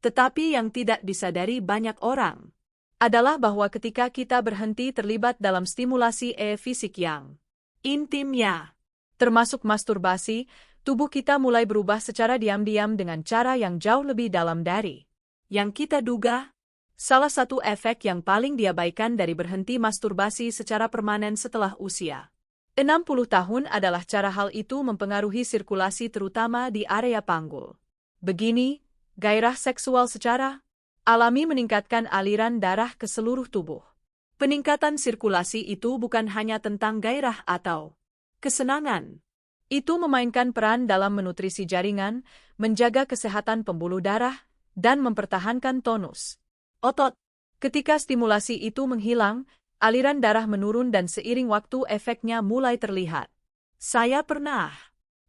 Tetapi yang tidak disadari banyak orang adalah bahwa ketika kita berhenti terlibat dalam stimulasi fisik yang intimnya, termasuk masturbasi, tubuh kita mulai berubah secara diam-diam dengan cara yang jauh lebih dalam dari yang kita duga. Salah satu efek yang paling diabaikan dari berhenti masturbasi secara permanen setelah usia 60 tahun adalah cara hal itu mempengaruhi sirkulasi terutama di area panggul. Begini, gairah seksual secara alami meningkatkan aliran darah ke seluruh tubuh. Peningkatan sirkulasi itu bukan hanya tentang gairah atau kesenangan. Itu memainkan peran dalam menutrisi jaringan, menjaga kesehatan pembuluh darah, dan mempertahankan tonus otot. Ketika stimulasi itu menghilang, aliran darah menurun dan seiring waktu efeknya mulai terlihat. Saya pernah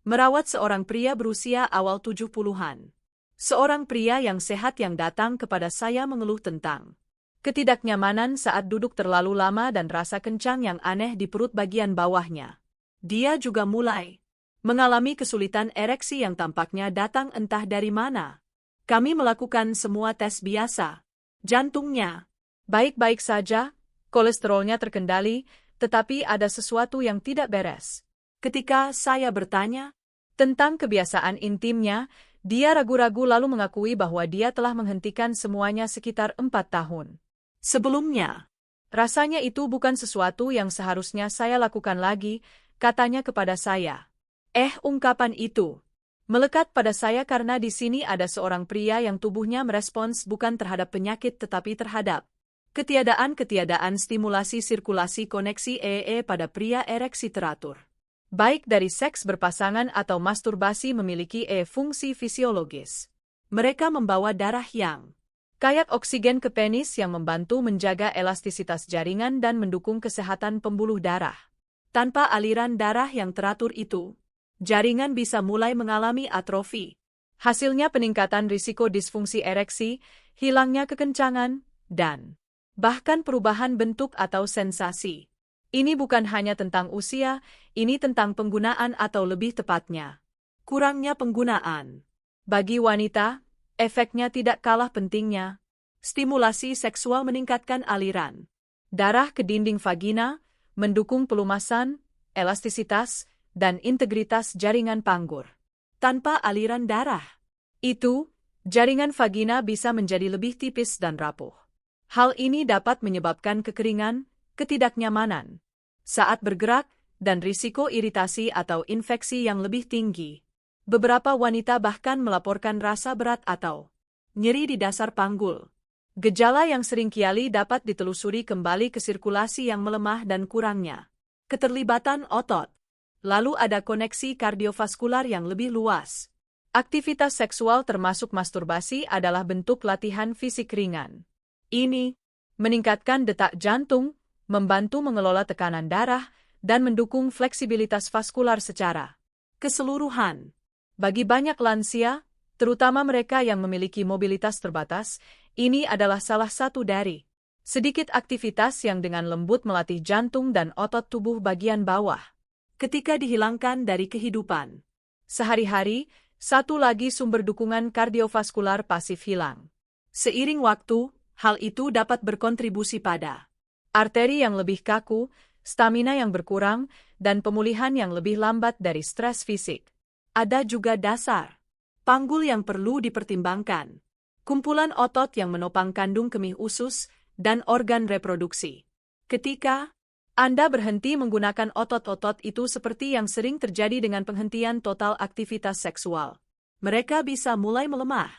merawat seorang pria berusia awal 70-an. Seorang pria yang sehat yang datang kepada saya mengeluh tentang ketidaknyamanan saat duduk terlalu lama dan rasa kencang yang aneh di perut bagian bawahnya. Dia juga mulai mengalami kesulitan ereksi yang tampaknya datang entah dari mana. Kami melakukan semua tes biasa. Jantungnya baik-baik saja, kolesterolnya terkendali, tetapi ada sesuatu yang tidak beres. Ketika saya bertanya tentang kebiasaan intimnya, dia ragu-ragu lalu mengakui bahwa dia telah menghentikan semuanya sekitar 4 tahun sebelumnya. Rasanya itu bukan sesuatu yang seharusnya saya lakukan lagi, katanya kepada saya. Ungkapan itu melekat pada saya karena di sini ada seorang pria yang tubuhnya merespons bukan terhadap penyakit tetapi terhadap ketiadaan stimulasi sirkulasi koneksi pada pria ereksi teratur. Baik dari seks berpasangan atau masturbasi memiliki fungsi fisiologis. Mereka membawa darah yang kaya oksigen ke penis yang membantu menjaga elastisitas jaringan dan mendukung kesehatan pembuluh darah. Tanpa aliran darah yang teratur itu, jaringan bisa mulai mengalami atrofi. Hasilnya peningkatan risiko disfungsi ereksi, hilangnya kekencangan, dan bahkan perubahan bentuk atau sensasi. Ini bukan hanya tentang usia, ini tentang penggunaan atau lebih tepatnya, kurangnya penggunaan. Bagi wanita, efeknya tidak kalah pentingnya. Stimulasi seksual meningkatkan aliran darah ke dinding vagina, mendukung pelumasan, elastisitas, dan integritas jaringan panggur. Tanpa aliran darah itu, jaringan vagina bisa menjadi lebih tipis dan rapuh. Hal ini dapat menyebabkan kekeringan, ketidaknyamanan saat bergerak, dan risiko iritasi atau infeksi yang lebih tinggi. Beberapa wanita bahkan melaporkan rasa berat atau nyeri di dasar panggul. Gejala yang sering kali dapat ditelusuri kembali ke sirkulasi yang melemah dan kurangnya keterlibatan otot. Lalu ada koneksi kardiovaskular yang lebih luas. Aktivitas seksual termasuk masturbasi adalah bentuk latihan fisik ringan. Ini meningkatkan detak jantung, membantu mengelola tekanan darah, dan mendukung fleksibilitas vaskular secara keseluruhan. Bagi banyak lansia, terutama mereka yang memiliki mobilitas terbatas, ini adalah salah satu dari sedikit aktivitas yang dengan lembut melatih jantung dan otot tubuh bagian bawah. Ketika dihilangkan dari kehidupan sehari-hari, satu lagi sumber dukungan kardiovaskular pasif hilang. Seiring waktu, hal itu dapat berkontribusi pada arteri yang lebih kaku, stamina yang berkurang, dan pemulihan yang lebih lambat dari stres fisik. Ada juga dasar panggul yang perlu dipertimbangkan. Kumpulan otot yang menopang kandung kemih usus dan organ reproduksi. Ketika Anda berhenti menggunakan otot-otot itu seperti yang sering terjadi dengan penghentian total aktivitas seksual, mereka bisa mulai melemah.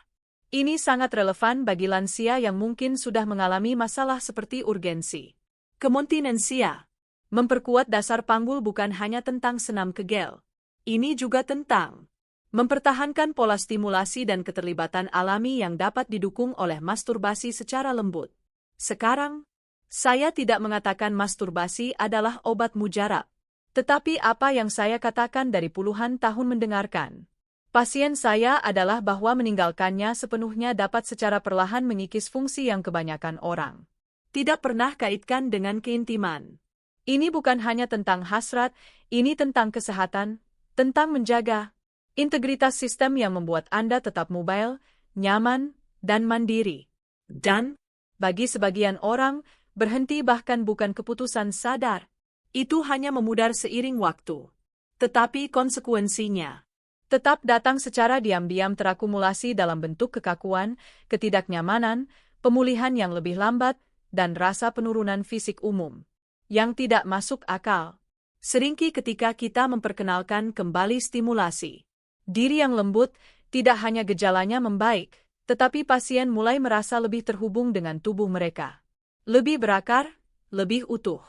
Ini sangat relevan bagi lansia yang mungkin sudah mengalami masalah seperti urgensi kontinensia. Memperkuat dasar panggul bukan hanya tentang senam kegel. Ini juga tentang mempertahankan pola stimulasi dan keterlibatan alami yang dapat didukung oleh masturbasi secara lembut. Sekarang, saya tidak mengatakan masturbasi adalah obat mujarab. Tetapi apa yang saya katakan dari puluhan tahun mendengarkan pasien saya adalah bahwa meninggalkannya sepenuhnya dapat secara perlahan mengikis fungsi yang kebanyakan orang tidak pernah kaitkan dengan keintiman. Ini bukan hanya tentang hasrat, ini tentang kesehatan, tentang menjaga integritas sistem yang membuat Anda tetap mobile, nyaman, dan mandiri. Dan, bagi sebagian orang, berhenti bahkan bukan keputusan sadar. Itu hanya memudar seiring waktu. Tetapi konsekuensinya tetap datang secara diam-diam terakumulasi dalam bentuk kekakuan, ketidaknyamanan, pemulihan yang lebih lambat, dan rasa penurunan fisik umum yang tidak masuk akal. Seringkali ketika kita memperkenalkan kembali stimulasi diri yang lembut, tidak hanya gejalanya membaik, tetapi pasien mulai merasa lebih terhubung dengan tubuh mereka. Lebih berakar, lebih utuh.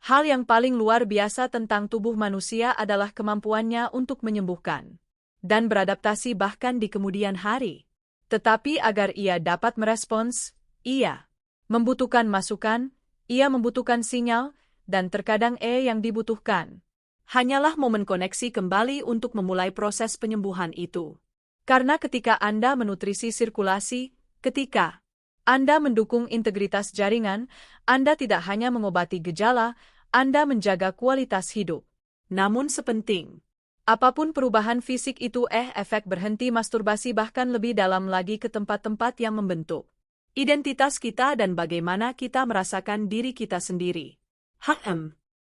Hal yang paling luar biasa tentang tubuh manusia adalah kemampuannya untuk menyembuhkan dan beradaptasi bahkan di kemudian hari. Tetapi agar ia dapat merespons, ia membutuhkan masukan, ia membutuhkan sinyal, dan terkadang yang dibutuhkan hanyalah momen koneksi kembali untuk memulai proses penyembuhan itu. Karena ketika Anda menutrisi sirkulasi, ketika Anda mendukung integritas jaringan, Anda tidak hanya mengobati gejala, Anda menjaga kualitas hidup. Namun sepenting apapun perubahan fisik itu, efek berhenti masturbasi bahkan lebih dalam lagi ke tempat-tempat yang membentuk identitas kita dan bagaimana kita merasakan diri kita sendiri.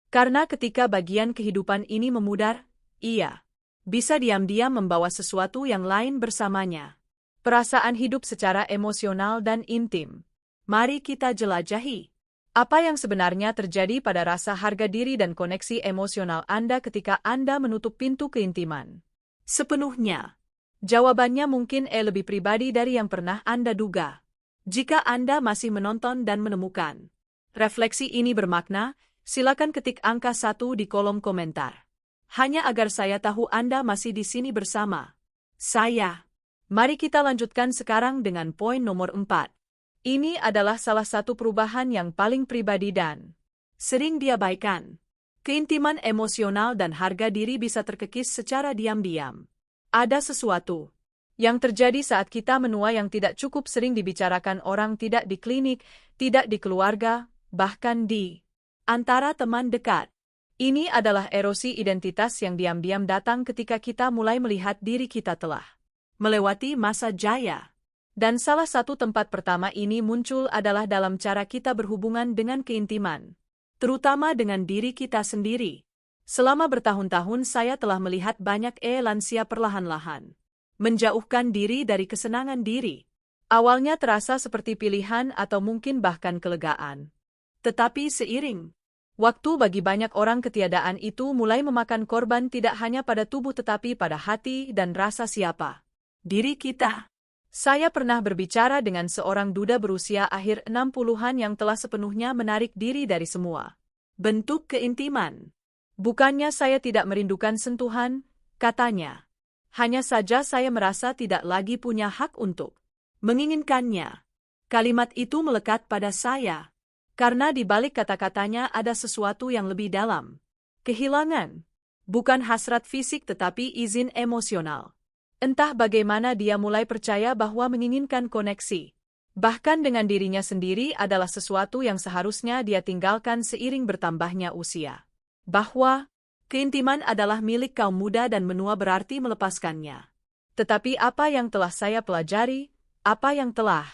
Karena ketika bagian kehidupan ini memudar, ia bisa diam-diam membawa sesuatu yang lain bersamanya. Perasaan hidup secara emosional dan intim. Mari kita jelajahi apa yang sebenarnya terjadi pada rasa harga diri dan koneksi emosional Anda ketika Anda menutup pintu keintiman. Sepenuhnya, jawabannya mungkin lebih pribadi dari yang pernah Anda duga. Jika Anda masih menonton dan menemukan refleksi ini bermakna, silakan ketik angka 1 di kolom komentar. Hanya agar saya tahu Anda masih di sini bersama saya. Mari kita lanjutkan sekarang dengan poin nomor 4. Ini adalah salah satu perubahan yang paling pribadi dan sering diabaikan. Keintiman emosional dan harga diri bisa terkikis secara diam-diam. Ada sesuatu yang terjadi saat kita menua yang tidak cukup sering dibicarakan orang, tidak di klinik, tidak di keluarga, bahkan di antara teman dekat. Ini adalah erosi identitas yang diam-diam datang ketika kita mulai melihat diri kita telah melewati masa jaya. Dan salah satu tempat pertama ini muncul adalah dalam cara kita berhubungan dengan keintiman, terutama dengan diri kita sendiri. Selama bertahun-tahun saya telah melihat banyak lansia perlahan-lahan menjauhkan diri dari kesenangan diri. Awalnya terasa seperti pilihan atau mungkin bahkan kelegaan. Tetapi seiring waktu, bagi banyak orang ketiadaan itu mulai memakan korban tidak hanya pada tubuh tetapi pada hati dan rasa siapa diri kita. Saya pernah berbicara dengan seorang duda berusia akhir 60-an yang telah sepenuhnya menarik diri dari semua bentuk keintiman. Bukannya saya tidak merindukan sentuhan, katanya. Hanya saja saya merasa tidak lagi punya hak untuk menginginkannya. Kalimat itu melekat pada saya. Karena di balik kata-katanya ada sesuatu yang lebih dalam. Kehilangan. Bukan hasrat fisik tetapi izin emosional. Entah bagaimana dia mulai percaya bahwa menginginkan koneksi, bahkan dengan dirinya sendiri, adalah sesuatu yang seharusnya dia tinggalkan seiring bertambahnya usia. Bahwa keintiman adalah milik kaum muda dan menua berarti melepaskannya. Tetapi apa yang telah saya pelajari, apa yang telah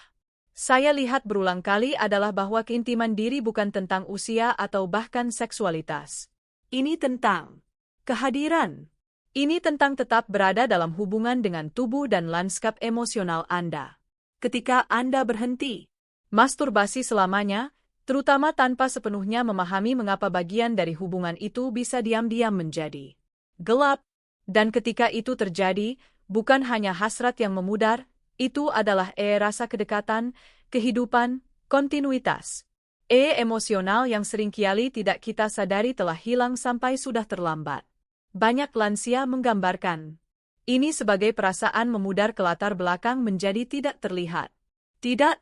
saya lihat berulang kali adalah bahwa keintiman diri bukan tentang usia atau bahkan seksualitas. Ini tentang kehadiran. Ini tentang tetap berada dalam hubungan dengan tubuh dan lanskap emosional Anda. Ketika Anda berhenti masturbasi selamanya, terutama tanpa sepenuhnya memahami mengapa bagian dari hubungan itu bisa diam-diam menjadi gelap, dan ketika itu terjadi, bukan hanya hasrat yang memudar, itu adalah rasa kedekatan, kehidupan, kontinuitas. Emosional yang seringkali tidak kita sadari telah hilang sampai sudah terlambat. Banyak lansia menggambarkan ini sebagai perasaan memudar ke latar belakang menjadi tidak terlihat. Tidak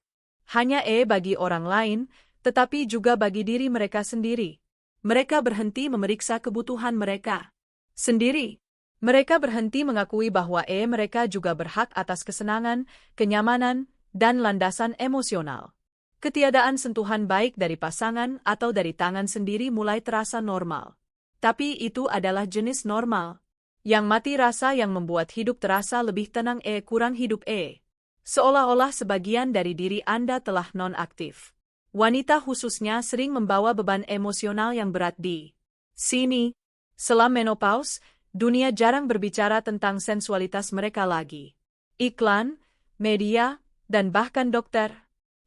hanya bagi orang lain, tetapi juga bagi diri mereka sendiri. Mereka berhenti memeriksa kebutuhan mereka sendiri. Mereka berhenti mengakui bahwa mereka juga berhak atas kesenangan, kenyamanan, dan landasan emosional. Ketiadaan sentuhan baik dari pasangan atau dari tangan sendiri mulai terasa normal. Tapi itu adalah jenis normal yang mati rasa yang membuat hidup terasa lebih tenang kurang hidup Seolah-olah sebagian dari diri Anda telah non-aktif. Wanita khususnya sering membawa beban emosional yang berat di sini. Setelah menopause, dunia jarang berbicara tentang sensualitas mereka lagi. Iklan, media, dan bahkan dokter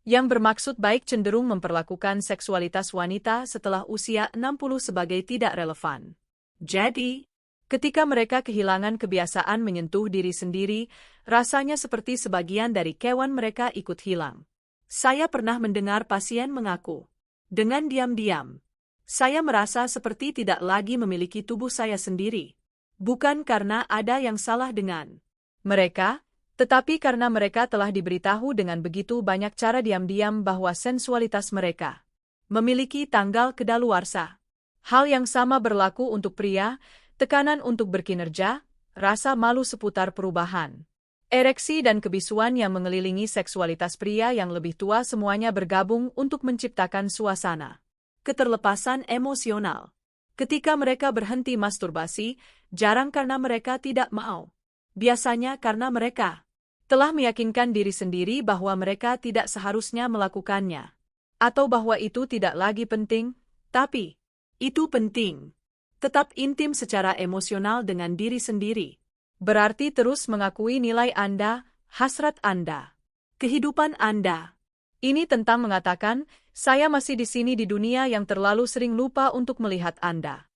yang bermaksud baik cenderung memperlakukan seksualitas wanita setelah usia 60 sebagai tidak relevan. Jadi, ketika mereka kehilangan kebiasaan menyentuh diri sendiri, rasanya seperti sebagian dari kewan mereka ikut hilang. Saya pernah mendengar pasien mengaku, dengan diam-diam, saya merasa seperti tidak lagi memiliki tubuh saya sendiri. Bukan karena ada yang salah dengan mereka, tetapi karena mereka telah diberitahu dengan begitu banyak cara diam-diam bahwa sensualitas mereka memiliki tanggal kedaluarsa. Hal yang sama berlaku untuk pria, tekanan untuk berkinerja, rasa malu seputar perubahan, ereksi dan kebisuan yang mengelilingi seksualitas pria yang lebih tua semuanya bergabung untuk menciptakan suasana keterlepasan emosional. Ketika mereka berhenti masturbasi, jarang karena mereka tidak mau. Biasanya karena mereka telah meyakinkan diri sendiri bahwa mereka tidak seharusnya melakukannya. Atau bahwa itu tidak lagi penting, tapi itu penting. Tetap intim secara emosional dengan diri sendiri. Berarti terus mengakui nilai Anda, hasrat Anda, kehidupan Anda. Ini tentang mengatakan, saya masih di sini di dunia yang terlalu sering lupa untuk melihat Anda.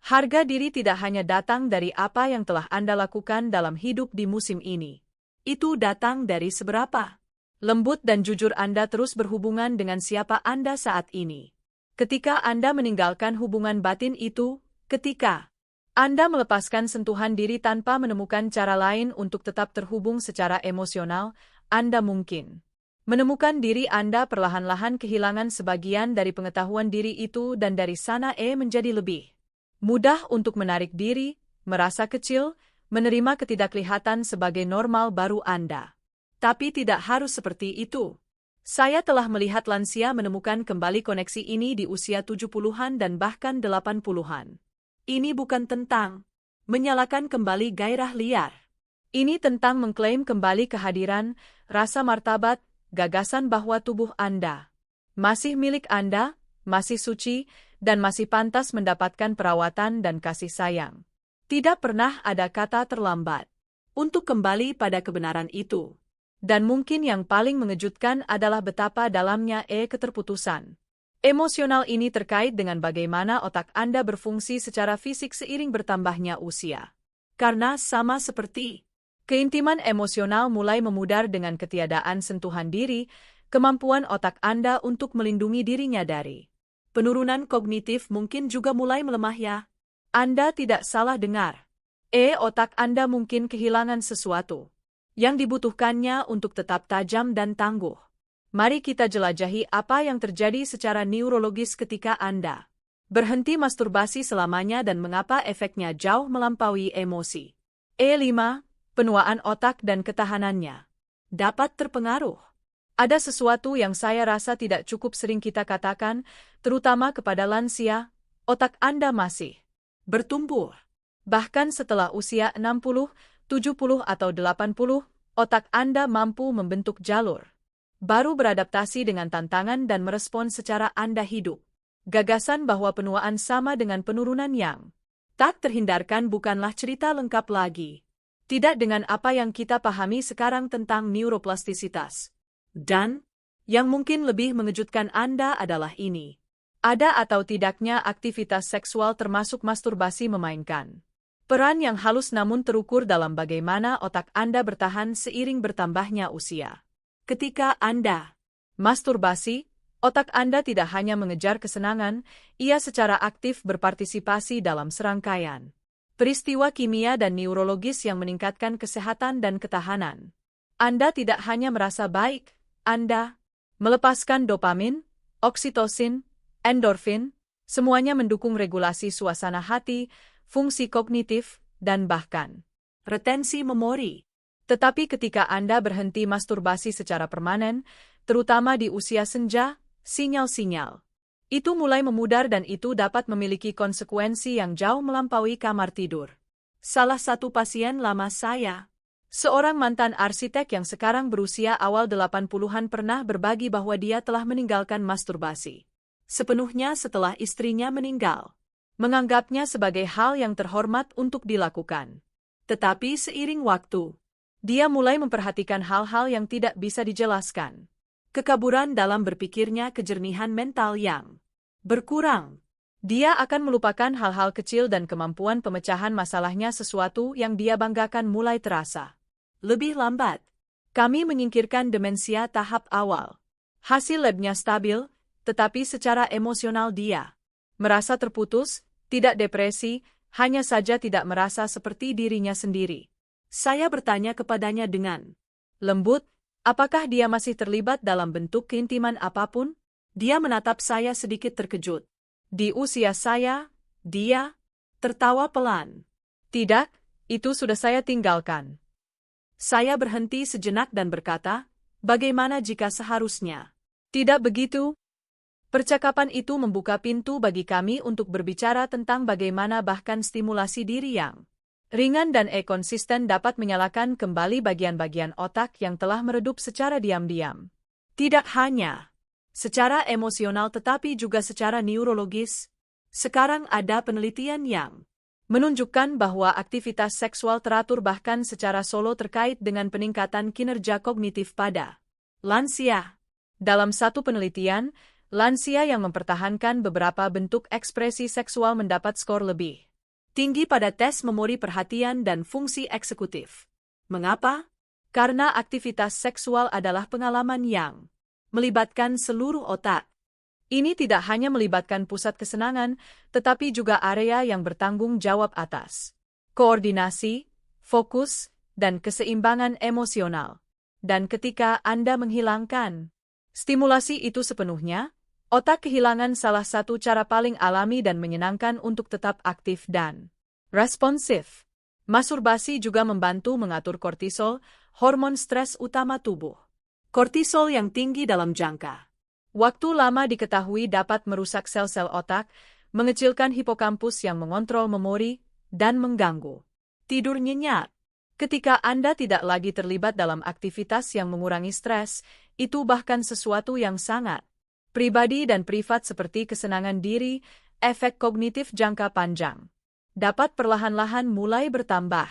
Harga diri tidak hanya datang dari apa yang telah Anda lakukan dalam hidup di musim ini. Itu datang dari seberapa lembut dan jujur Anda terus berhubungan dengan siapa Anda saat ini. Ketika Anda meninggalkan hubungan batin itu, ketika Anda melepaskan sentuhan diri tanpa menemukan cara lain untuk tetap terhubung secara emosional, Anda mungkin menemukan diri Anda perlahan-lahan kehilangan sebagian dari pengetahuan diri itu dan dari sana menjadi lebih mudah untuk menarik diri, merasa kecil, menerima ketidaklihatan sebagai normal baru Anda. Tapi tidak harus seperti itu. Saya telah melihat lansia menemukan kembali koneksi ini di usia 70-an dan bahkan 80-an. Ini bukan tentang menyalakan kembali gairah liar. Ini tentang mengklaim kembali kehadiran, rasa martabat, gagasan bahwa tubuh Anda masih milik Anda, masih suci, dan masih pantas mendapatkan perawatan dan kasih sayang. Tidak pernah ada kata terlambat untuk kembali pada kebenaran itu. Dan mungkin yang paling mengejutkan adalah betapa dalamnya keterputusan emosional ini terkait dengan bagaimana otak Anda berfungsi secara fisik seiring bertambahnya usia. Karena sama seperti keintiman emosional mulai memudar dengan ketiadaan sentuhan diri, kemampuan otak Anda untuk melindungi dirinya dari penurunan kognitif mungkin juga mulai melemah ya. Anda tidak salah dengar. Otak Anda mungkin kehilangan sesuatu yang dibutuhkannya untuk tetap tajam dan tangguh. Mari kita jelajahi apa yang terjadi secara neurologis ketika Anda berhenti masturbasi selamanya dan mengapa efeknya jauh melampaui emosi. 5. Penuaan otak dan ketahanannya dapat terpengaruh. Ada sesuatu yang saya rasa tidak cukup sering kita katakan, terutama kepada lansia, otak Anda masih bertumbuh. Bahkan setelah usia 60, 70 atau 80, otak Anda mampu membentuk jalur baru beradaptasi dengan tantangan dan merespon secara Anda hidup. Gagasan bahwa penuaan sama dengan penurunan yang tak terhindarkan bukanlah cerita lengkap lagi. Tidak dengan apa yang kita pahami sekarang tentang neuroplastisitas. Dan, yang mungkin lebih mengejutkan Anda adalah ini. Ada atau tidaknya aktivitas seksual termasuk masturbasi memainkan peran yang halus namun terukur dalam bagaimana otak Anda bertahan seiring bertambahnya usia. Ketika Anda masturbasi, otak Anda tidak hanya mengejar kesenangan, ia secara aktif berpartisipasi dalam serangkaian peristiwa kimia dan neurologis yang meningkatkan kesehatan dan ketahanan. Anda tidak hanya merasa baik, Anda melepaskan dopamin, oksitosin, endorfin, semuanya mendukung regulasi suasana hati, fungsi kognitif, dan bahkan retensi memori. Tetapi ketika Anda berhenti masturbasi secara permanen, terutama di usia senja, sinyal-sinyal itu mulai memudar dan itu dapat memiliki konsekuensi yang jauh melampaui kamar tidur. Salah satu pasien lama saya Seorang mantan arsitek yang sekarang berusia awal 80-an pernah berbagi bahwa dia telah meninggalkan masturbasi sepenuhnya setelah istrinya meninggal, menganggapnya sebagai hal yang terhormat untuk dilakukan. Tetapi seiring waktu, dia mulai memperhatikan hal-hal yang tidak bisa dijelaskan. Kekaburan dalam berpikirnya, kejernihan mental yang berkurang. Dia akan melupakan hal-hal kecil dan kemampuan pemecahan masalahnya, sesuatu yang dia banggakan mulai terasa lebih lambat. Kami menyingkirkan demensia tahap awal. Hasil labnya stabil, tetapi secara emosional dia merasa terputus, tidak depresi, hanya saja tidak merasa seperti dirinya sendiri. Saya bertanya kepadanya dengan lembut, apakah dia masih terlibat dalam bentuk keintiman apapun? Dia menatap saya sedikit terkejut. Di usia saya, dia tertawa pelan. Tidak, itu sudah saya tinggalkan. Saya berhenti sejenak dan berkata, bagaimana jika seharusnya tidak begitu? Percakapan itu membuka pintu bagi kami untuk berbicara tentang bagaimana bahkan stimulasi diri yang ringan dan konsisten dapat menyalakan kembali bagian-bagian otak yang telah meredup secara diam-diam. Tidak hanya secara emosional tetapi juga secara neurologis. Sekarang ada penelitian yang menunjukkan bahwa aktivitas seksual teratur bahkan secara solo terkait dengan peningkatan kinerja kognitif pada lansia. Dalam satu penelitian, lansia yang mempertahankan beberapa bentuk ekspresi seksual mendapat skor lebih tinggi pada tes memori perhatian dan fungsi eksekutif. Mengapa? Karena aktivitas seksual adalah pengalaman yang melibatkan seluruh otak. Ini tidak hanya melibatkan pusat kesenangan, tetapi juga area yang bertanggung jawab atas koordinasi, fokus, dan keseimbangan emosional. Dan ketika Anda menghilangkan stimulasi itu sepenuhnya, otak kehilangan salah satu cara paling alami dan menyenangkan untuk tetap aktif dan responsif. Masturbasi juga membantu mengatur kortisol, hormon stres utama tubuh. Kortisol yang tinggi dalam jangka waktu lama diketahui dapat merusak sel-sel otak, mengecilkan hipokampus yang mengontrol memori, dan mengganggu tidur nyenyak. Ketika Anda tidak lagi terlibat dalam aktivitas yang mengurangi stres, itu bahkan sesuatu yang sangat pribadi dan privat seperti kesenangan diri, efek kognitif jangka panjang dapat perlahan-lahan mulai bertambah.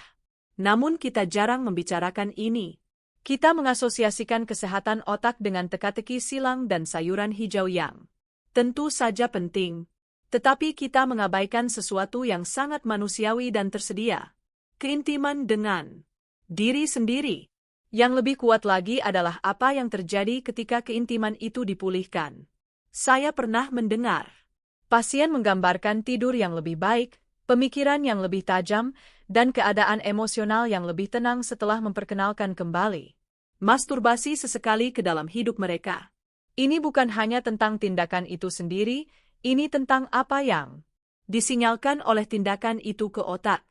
Namun kita jarang membicarakan ini. Kita mengasosiasikan kesehatan otak dengan teka-teki silang dan sayuran hijau yang tentu saja penting, tetapi kita mengabaikan sesuatu yang sangat manusiawi dan tersedia. Keintiman dengan diri sendiri. Yang lebih kuat lagi adalah apa yang terjadi ketika keintiman itu dipulihkan. Saya pernah mendengar pasien menggambarkan tidur yang lebih baik, pemikiran yang lebih tajam, dan keadaan emosional yang lebih tenang setelah memperkenalkan kembali masturbasi sesekali ke dalam hidup mereka. Ini bukan hanya tentang tindakan itu sendiri, ini tentang apa yang disinyalkan oleh tindakan itu ke otak.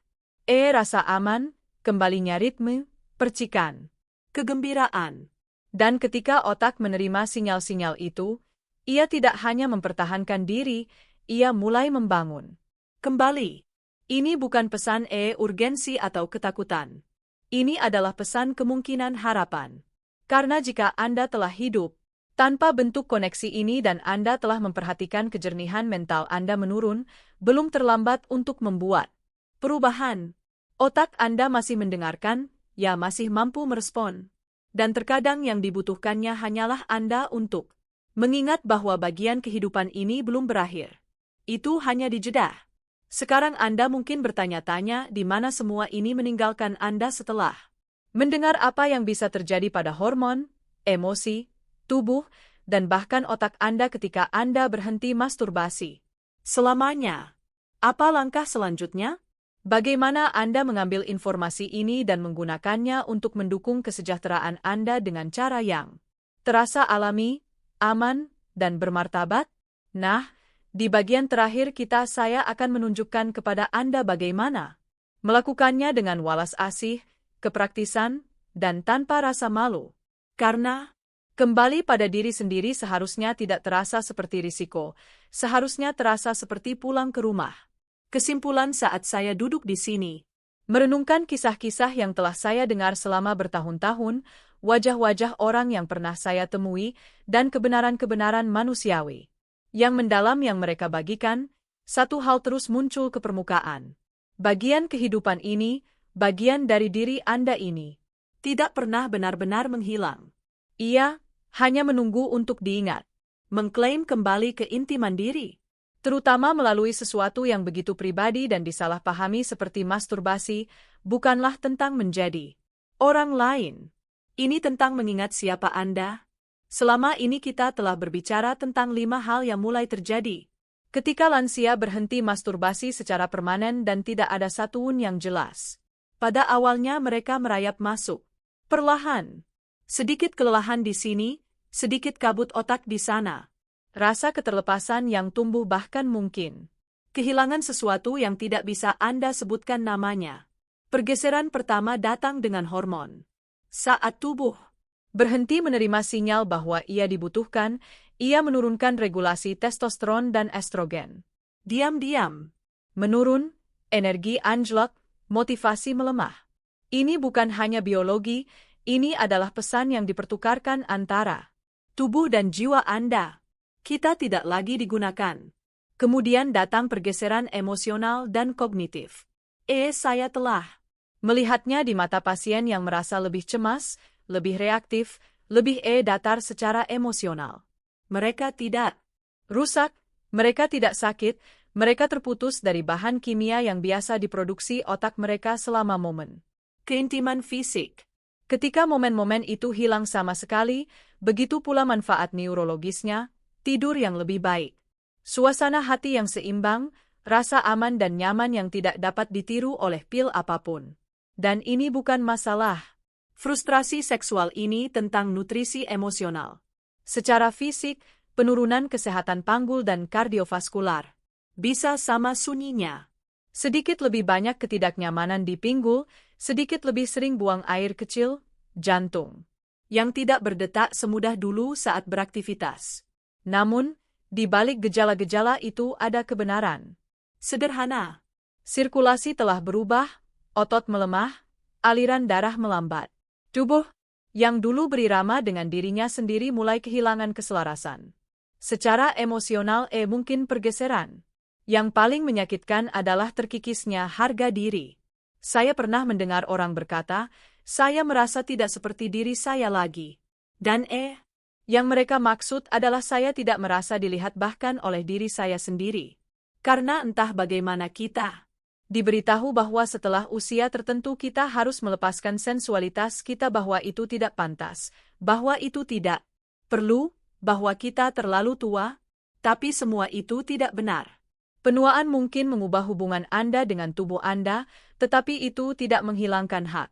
Rasa aman, kembalinya ritme, percikan, kegembiraan. Dan ketika otak menerima sinyal-sinyal itu, ia tidak hanya mempertahankan diri, ia mulai membangun kembali. Ini bukan pesan urgensi atau ketakutan. Ini adalah pesan kemungkinan harapan. Karena jika Anda telah hidup tanpa bentuk koneksi ini dan Anda telah memperhatikan kejernihan mental Anda menurun, belum terlambat untuk membuat perubahan. Otak Anda masih mendengarkan, ya masih mampu merespon. Dan terkadang yang dibutuhkannya hanyalah Anda untuk mengingat bahwa bagian kehidupan ini belum berakhir. Itu hanya dijedah. Sekarang Anda mungkin bertanya-tanya di mana semua ini meninggalkan Anda setelah mendengar apa yang bisa terjadi pada hormon, emosi, tubuh, dan bahkan otak Anda ketika Anda berhenti masturbasi. Selamanya. Apa langkah selanjutnya? Bagaimana Anda mengambil informasi ini dan menggunakannya untuk mendukung kesejahteraan Anda dengan cara yang terasa alami, aman, dan bermartabat? Nah, di bagian terakhir saya akan menunjukkan kepada Anda bagaimana melakukannya dengan walas asih, kepraktisan, dan tanpa rasa malu. Karena kembali pada diri sendiri seharusnya tidak terasa seperti risiko, seharusnya terasa seperti pulang ke rumah. Kesimpulan saat saya duduk di sini, Merenungkan kisah-kisah yang telah saya dengar selama bertahun-tahun, wajah-wajah orang yang pernah saya temui, dan kebenaran-kebenaran manusiawi yang mendalam yang mereka bagikan, satu hal terus muncul ke permukaan. Bagian kehidupan ini, bagian dari diri Anda ini, tidak pernah benar-benar menghilang. Ia hanya menunggu untuk diingat, mengklaim kembali keintiman diri, terutama melalui sesuatu yang begitu pribadi dan disalahpahami seperti masturbasi, bukanlah tentang menjadi orang lain. Ini tentang mengingat siapa Anda. Selama ini kita telah berbicara tentang 5 hal yang mulai terjadi ketika lansia berhenti masturbasi secara permanen dan tidak ada satupun yang jelas. Pada awalnya mereka merayap masuk perlahan. Sedikit kelelahan di sini, sedikit kabut otak di sana. Rasa keterlepasan yang tumbuh bahkan mungkin kehilangan sesuatu yang tidak bisa Anda sebutkan namanya. Pergeseran pertama datang dengan hormon. Saat tubuh berhenti menerima sinyal bahwa ia dibutuhkan, ia menurunkan regulasi testosteron dan estrogen. Diam-diam menurun, energi anjlok, motivasi melemah. Ini bukan hanya biologi, ini adalah pesan yang dipertukarkan antara tubuh dan jiwa Anda. Kita tidak lagi digunakan. Kemudian datang pergeseran emosional dan kognitif. Saya telah melihatnya di mata pasien yang merasa lebih cemas, lebih reaktif, lebih datar secara emosional. Mereka tidak rusak, mereka tidak sakit, mereka terputus dari bahan kimia yang biasa diproduksi otak mereka selama momen keintiman fisik. Ketika momen-momen itu hilang sama sekali, begitu pula manfaat neurologisnya, tidur yang lebih baik, suasana hati yang seimbang, rasa aman dan nyaman yang tidak dapat ditiru oleh pil apapun. Dan ini bukan masalah frustrasi seksual, ini tentang nutrisi emosional. Secara fisik, penurunan kesehatan panggul dan kardiovaskular bisa sama sunyinya. Sedikit lebih banyak ketidaknyamanan di pinggul, sedikit lebih sering buang air kecil, jantung yang tidak berdetak semudah dulu saat beraktivitas. Namun, di balik gejala-gejala itu ada kebenaran sederhana. Sirkulasi telah berubah, otot melemah, aliran darah melambat. Tubuh yang dulu berirama dengan dirinya sendiri mulai kehilangan keselarasan. Secara emosional mungkin pergeseran. Yang paling menyakitkan adalah terkikisnya harga diri. Saya pernah mendengar orang berkata, saya merasa tidak seperti diri saya lagi. Dan yang mereka maksud adalah saya tidak merasa dilihat bahkan oleh diri saya sendiri. Karena entah bagaimana kita diberitahu bahwa setelah usia tertentu kita harus melepaskan sensualitas kita, bahwa itu tidak pantas, bahwa itu tidak perlu, bahwa kita terlalu tua, tapi semua itu tidak benar. Penuaan mungkin mengubah hubungan Anda dengan tubuh Anda, tetapi itu tidak menghilangkan hak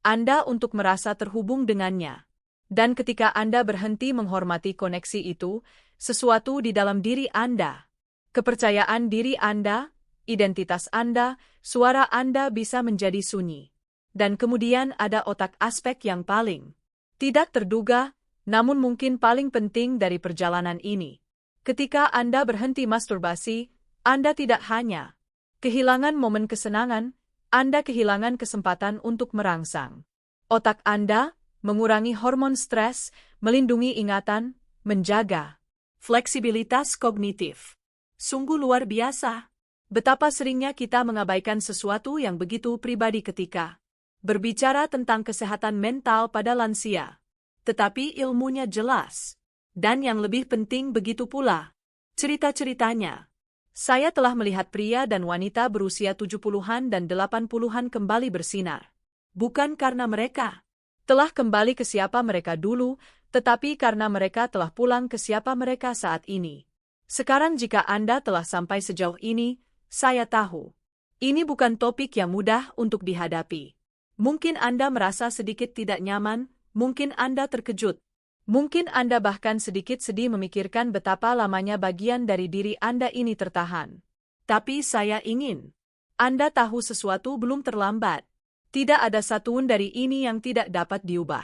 Anda untuk merasa terhubung dengannya. Dan ketika Anda berhenti menghormati koneksi itu, sesuatu di dalam diri Anda, kepercayaan diri Anda, identitas Anda, suara Anda bisa menjadi sunyi. Dan kemudian ada otak, aspek yang paling tidak terduga, namun mungkin paling penting dari perjalanan ini. Ketika Anda berhenti masturbasi, Anda tidak hanya kehilangan momen kesenangan, Anda kehilangan kesempatan untuk merangsang otak Anda, mengurangi hormon stres, melindungi ingatan, menjaga fleksibilitas kognitif. Sungguh luar biasa. Betapa seringnya kita mengabaikan sesuatu yang begitu pribadi ketika berbicara tentang kesehatan mental pada lansia. Tetapi ilmunya jelas. Dan yang lebih penting begitu pula cerita-ceritanya. Saya telah melihat pria dan wanita berusia 70-an dan 80-an kembali bersinar. Bukan karena mereka telah kembali ke siapa mereka dulu, tetapi karena mereka telah pulang ke siapa mereka saat ini. Sekarang jika Anda telah sampai sejauh ini, saya tahu ini bukan topik yang mudah untuk dihadapi. Mungkin Anda merasa sedikit tidak nyaman, mungkin Anda terkejut. Mungkin Anda bahkan sedikit sedih memikirkan betapa lamanya bagian dari diri Anda ini tertahan. Tapi saya ingin Anda tahu sesuatu belum terlambat. Tidak ada satupun dari ini yang tidak dapat diubah.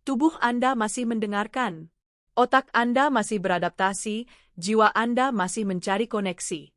Tubuh Anda masih mendengarkan. Otak Anda masih beradaptasi, jiwa Anda masih mencari koneksi.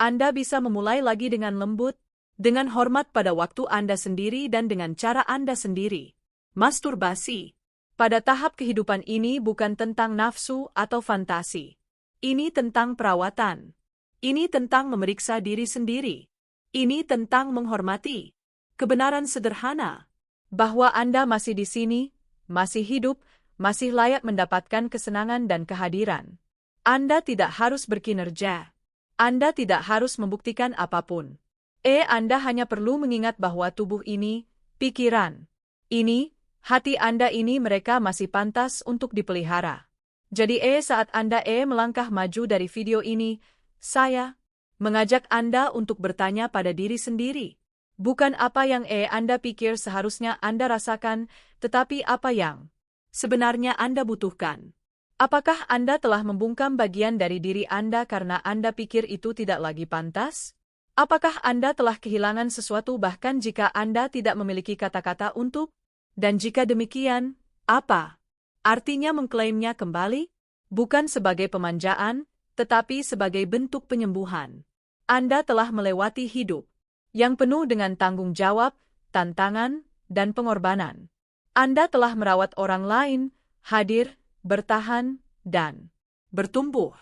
Anda bisa memulai lagi dengan lembut, Dengan hormat pada waktu Anda sendiri dan dengan cara Anda sendiri. Masturbasi. Pada tahap kehidupan ini bukan tentang nafsu atau fantasi. Ini tentang perawatan. Ini tentang memeriksa diri sendiri. Ini tentang menghormati. Kebenaran sederhana. Bahwa Anda masih di sini, masih hidup, masih layak mendapatkan kesenangan dan kehadiran. Anda tidak harus berkinerja. Anda tidak harus membuktikan apapun. Anda hanya perlu mengingat bahwa tubuh ini, pikiran ini, hati Anda ini mereka masih pantas untuk dipelihara. Jadi saat Anda melangkah maju dari video ini, saya mengajak Anda untuk bertanya pada diri sendiri. Bukan apa yang Anda pikir seharusnya Anda rasakan, tetapi apa yang sebenarnya Anda butuhkan. Apakah Anda telah membungkam bagian dari diri Anda karena Anda pikir itu tidak lagi pantas? Apakah Anda telah kehilangan sesuatu bahkan jika Anda tidak memiliki kata-kata untuk? Dan jika demikian, apa artinya mengklaimnya kembali? Bukan sebagai pemanjaan, tetapi sebagai bentuk penyembuhan. Anda telah melewati hidup yang penuh dengan tanggung jawab, tantangan, dan pengorbanan. Anda telah merawat orang lain, hadir, bertahan, dan bertumbuh.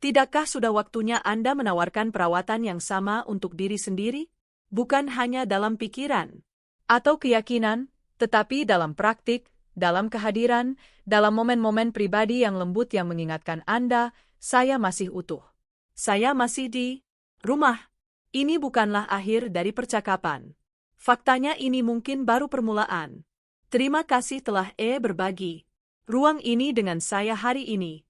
Tidakkah sudah waktunya Anda menawarkan perawatan yang sama untuk diri sendiri? Bukan hanya dalam pikiran atau keyakinan, tetapi dalam praktik, dalam kehadiran, dalam momen-momen pribadi yang lembut yang mengingatkan Anda, saya masih utuh. Saya masih di rumah. Ini bukanlah akhir dari percakapan. Faktanya ini mungkin baru permulaan. Terima kasih telah berbagi ruang ini dengan saya hari ini.